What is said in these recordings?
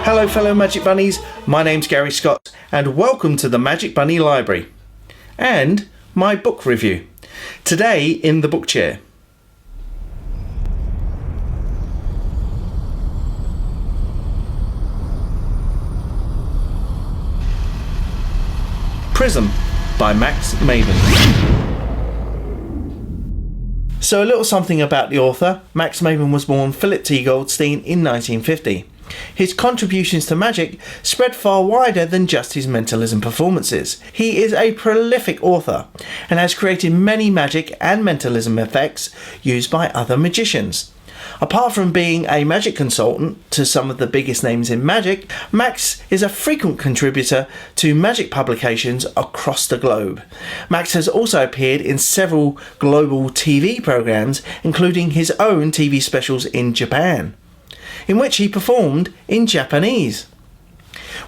Hello fellow Magic Bunnies, my name's Gary Scott and welcome to the Magic Bunny Library and my book review. Today in the book chair. Prism by Maven. So a little something about the author. Max Maven was born Philip T. Goldstein in 1950. His contributions to magic spread far wider than just his mentalism performances. He is a prolific author and has created many magic and mentalism effects used by other magicians. Apart from being a magic consultant to some of the biggest names in magic, Max is a frequent contributor to magic publications across the globe. Max has also appeared in several global TV programs, including his own TV specials in Japan, in which he performed in Japanese.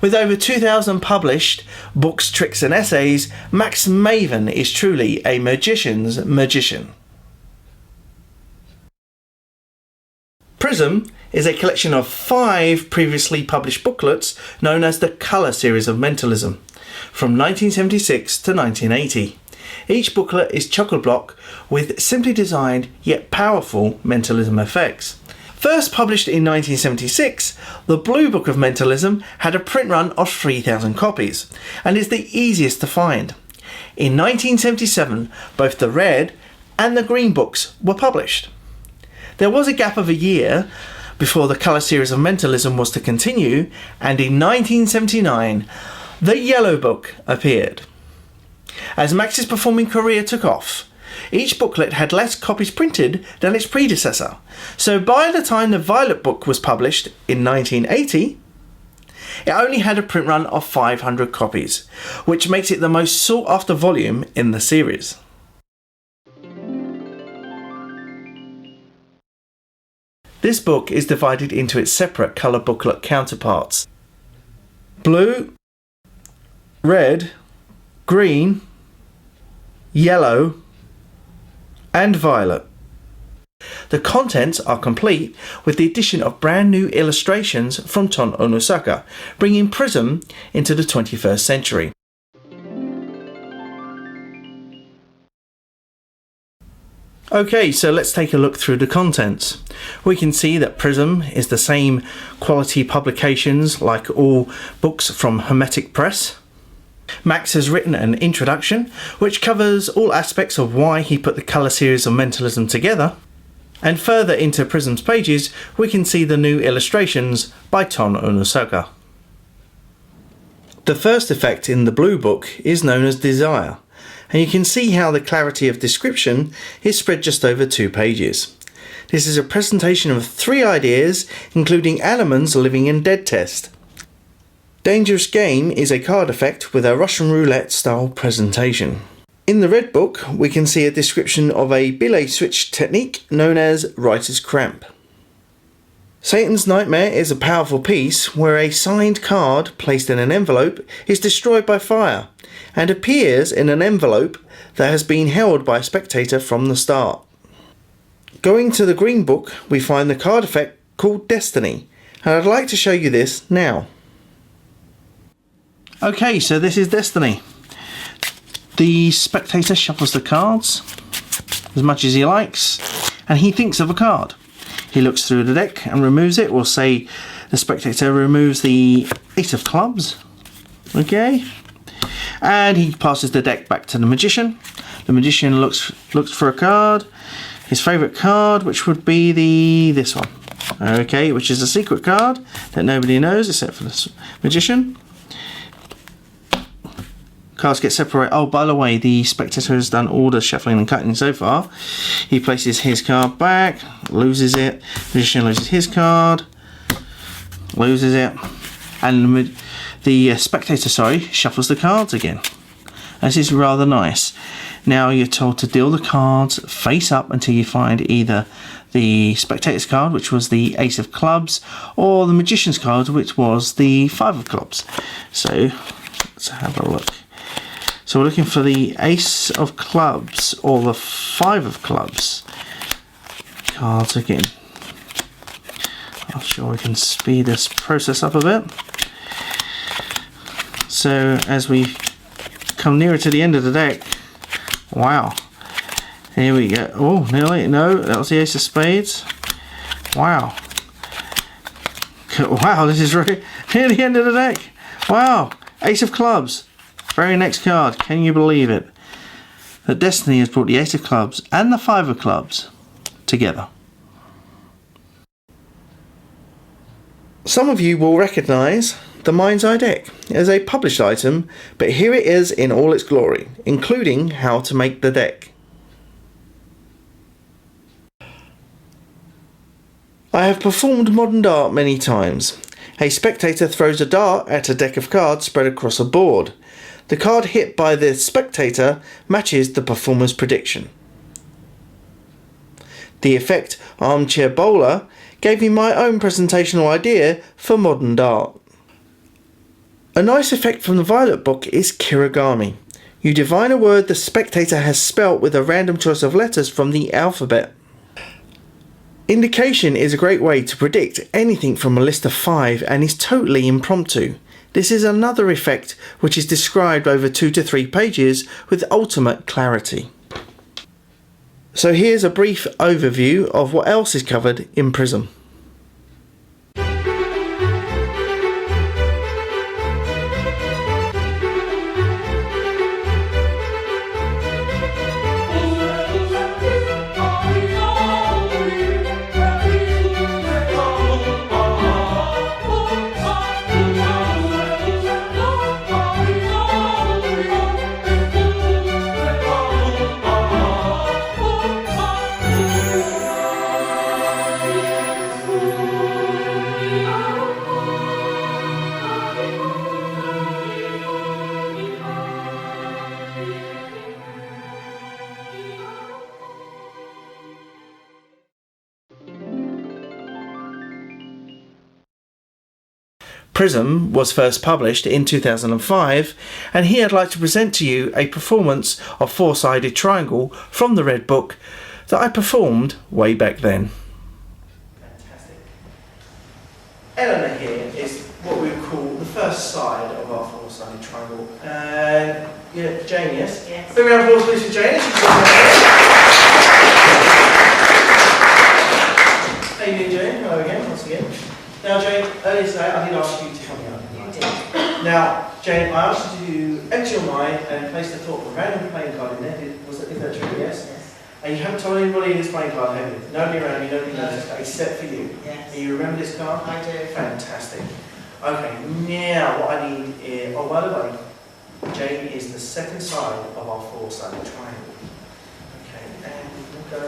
With over 2,000 published books, tricks and essays, Max Maven is truly a magician's magician. Prism is a collection of 5 previously published booklets known as the Colour Series of Mentalism, from 1976 to 1980. Each booklet is chock-a-block with simply designed yet powerful mentalism effects. First published in 1976, the Blue Book of Mentalism had a print run of 3,000 copies and is the easiest to find. In 1977, both the Red and the Green books were published. There was a gap of a year before the Colour Series of Mentalism was to continue, and in 1979, the Yellow Book appeared. As Max's performing career took off, each booklet had less copies printed than its predecessor, so by the time the Violet Book was published in 1980, it only had a print run of 500 copies, which makes it the most sought after volume in the series. This book is divided into its separate colour booklet counterparts: blue, red, green, yellow and violet. The contents are complete with the addition of brand new illustrations from Ton Onosaka, bringing Prism into the 21st century. Okay, so let's take a look through the contents. We can see that Prism is the same quality publications like all books from Hermetic Press. Max has written an introduction which covers all aspects of why he put the Colour Series of Mentalism together, and further into Prism's pages we can see the new illustrations by Ton Onosaka. The first effect in the Blue Book is known as Desire, and you can see how the clarity of description is spread just over 2 pages. This is a presentation of 3 ideas, including Alaman's Living and Dead test. Dangerous Game is a card effect with a Russian roulette style presentation. In the Red Book we can see a description of a billet switch technique known as Writer's Cramp. Satan's Nightmare is a powerful piece where a signed card placed in an envelope is destroyed by fire and appears in an envelope that has been held by a spectator from the start. Going to the Green Book, we find the card effect called Destiny, and I'd like to show you this now. Okay, so this is Destiny. The spectator shuffles the cards as much as he likes, and he thinks of a card. He looks through the deck and removes it. We'll say the spectator removes the Ace of Clubs. Okay. And he passes the deck back to the magician. The magician looks for a card, his favourite card, which would be this one. Okay, which is a secret card that nobody knows except for the magician. Cards get separated. Oh, by the way, the spectator has done all the shuffling and cutting so far. He places his card back, loses it. Magician loses his card, loses it, and the spectator, shuffles the cards again. This is rather nice. Now you're told to deal the cards face up until you find either the spectator's card, which was the Ace of Clubs, or the magician's card, which was the 5 of Clubs. So let's have a look. So we're looking for the Ace of Clubs or the 5 of Clubs cards again. I'm sure we can speed this process up a bit. So as we come nearer to the end of the deck, wow, here we go. Oh, nearly, no, that was the ace of spades. Wow. Wow, this is really near the end of the deck. Wow, ace of clubs. Very next card, can you believe it? That Destiny has brought the ace of clubs and the five of clubs together. Some of you will recognise the Mind's Eye deck as a published item, but here it is in all its glory, including how to make the deck. I have performed modern dart many times. A spectator throws a dart at a deck of cards spread across a board. The card hit by the spectator matches the performer's prediction. The effect Armchair Bowler gave me my own presentational idea for modern dart. A nice effect from the Violet book is Kirigami. You divine a word the spectator has spelt with a random choice of letters from the alphabet. Indication is a great way to predict anything from a list of 5 and is totally impromptu. This is another effect which is described over 2 to 3 pages with ultimate clarity. So here's a brief overview of what else is covered in Prism. Prism was first published in 2005, and here I'd like to present to you a performance of Four-Sided Triangle from the Red Book that I performed way back then. Fantastic. Eleanor here is what we would call the first side of our Four-Sided Triangle. And yeah, Jane, yes? Yes. Big round of applause please for Jane. How you doing, Jane? Hello again, once again. Now, Jane, earlier today I did ask you to help me out. You did. Now, Jane, I asked you to empty your mind and place the thought of a random playing card in there. Is that true? Yes? Yes. And you haven't told anybody this playing card, have you? Nobody around you, nobody knows this card, except for you. Yes. Do you remember this card? I do. Fantastic. Okay, now what I need is, oh, by the way, Jane is the second side of our four-sided triangle. Okay, and we'll go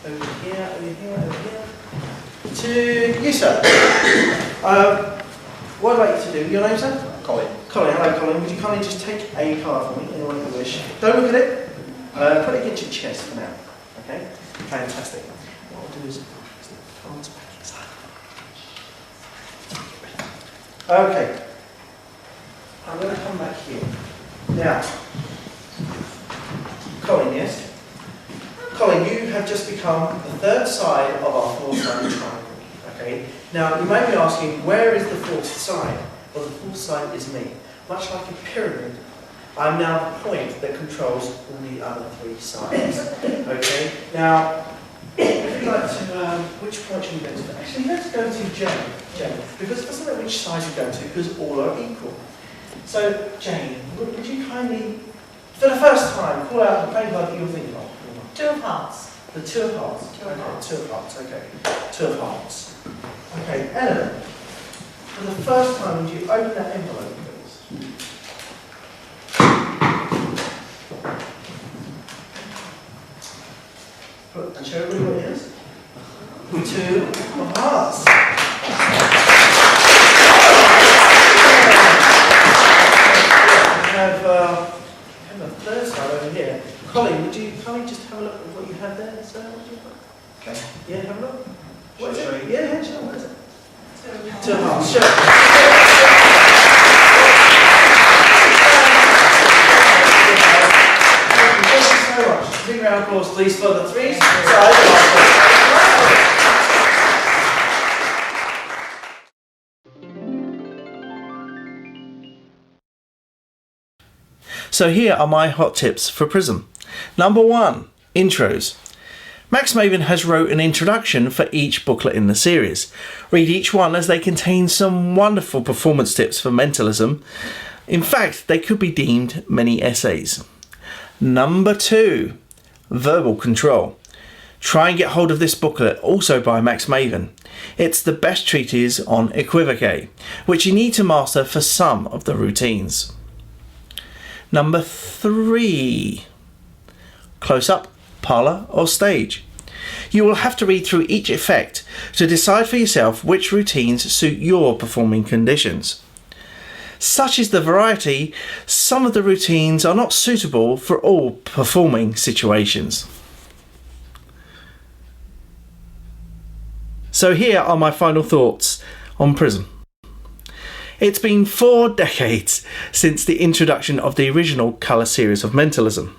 over here, over here, over here. To you, sir. What I'd like you to do, your name, sir? Colin. Colin, hello Colin. Would you kindly just take a card for me, anyone you wish. Don't look at it. Put it against your chest for now. Okay? Fantastic. What I'll do is the cards back inside. Okay. I'm going to come back here. Now, Colin, yes? Colin, you have just become the third side of our four-sided triangle. Okay? Now, you may be asking, where is the fourth side? Well, the fourth side is me. Much like a pyramid, I'm now the point that controls all the other three sides. Okay? Now, if you'd like to, which point should we go to? Actually, let's go to Jane. Jane, because it doesn't matter which side you go to, because all are equal. So, Jane, would you kindly, for the first time, call out the playing card that you're thinking of? Two of hearts. The two of hearts. Two of hearts. Two of hearts, okay. Two of hearts. Okay, Eleanor, for the first time, would you open that envelope, please? Look, and show everybody what it is. Two of hearts. We have a third side over here. Colin, would you kindly just have a look at what you had there, sir? Okay. Yeah, have a look. What is Sure. it? Yeah, sure. What is it? Two of hearts. Sure. Thank you so much. Big round of applause, please, for the three sides of our So here are my hot tips for Prism. Number 1, intros. Max Maven has wrote an introduction for each booklet in the series. Read each one as they contain some wonderful performance tips for mentalism. In fact, they could be deemed mini essays. Number 2, verbal control. Try and get hold of this booklet, also by Max Maven. It's the best treatise on equivoque, which you need to master for some of the routines. Number 3, close up, parlour or stage. You will have to read through each effect to decide for yourself which routines suit your performing conditions. Such is the variety, some of the routines are not suitable for all performing situations. So here are my final thoughts on Prism. It's been 4 decades since the introduction of the original colour series of mentalism.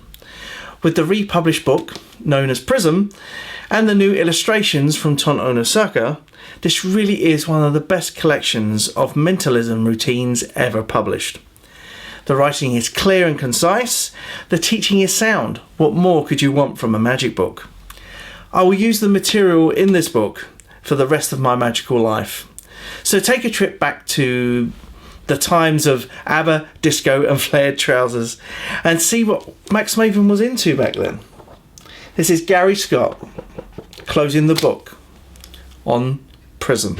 With the republished book, known as Prism, and the new illustrations from Ton Onosaka, this really is one of the best collections of mentalism routines ever published. The writing is clear and concise, the teaching is sound. What more could you want from a magic book? I will use the material in this book for the rest of my magical life. So take a trip back to the times of ABBA, disco and flared trousers and see what Max Maven was into back then. This is Gary Scott closing the book on Prism.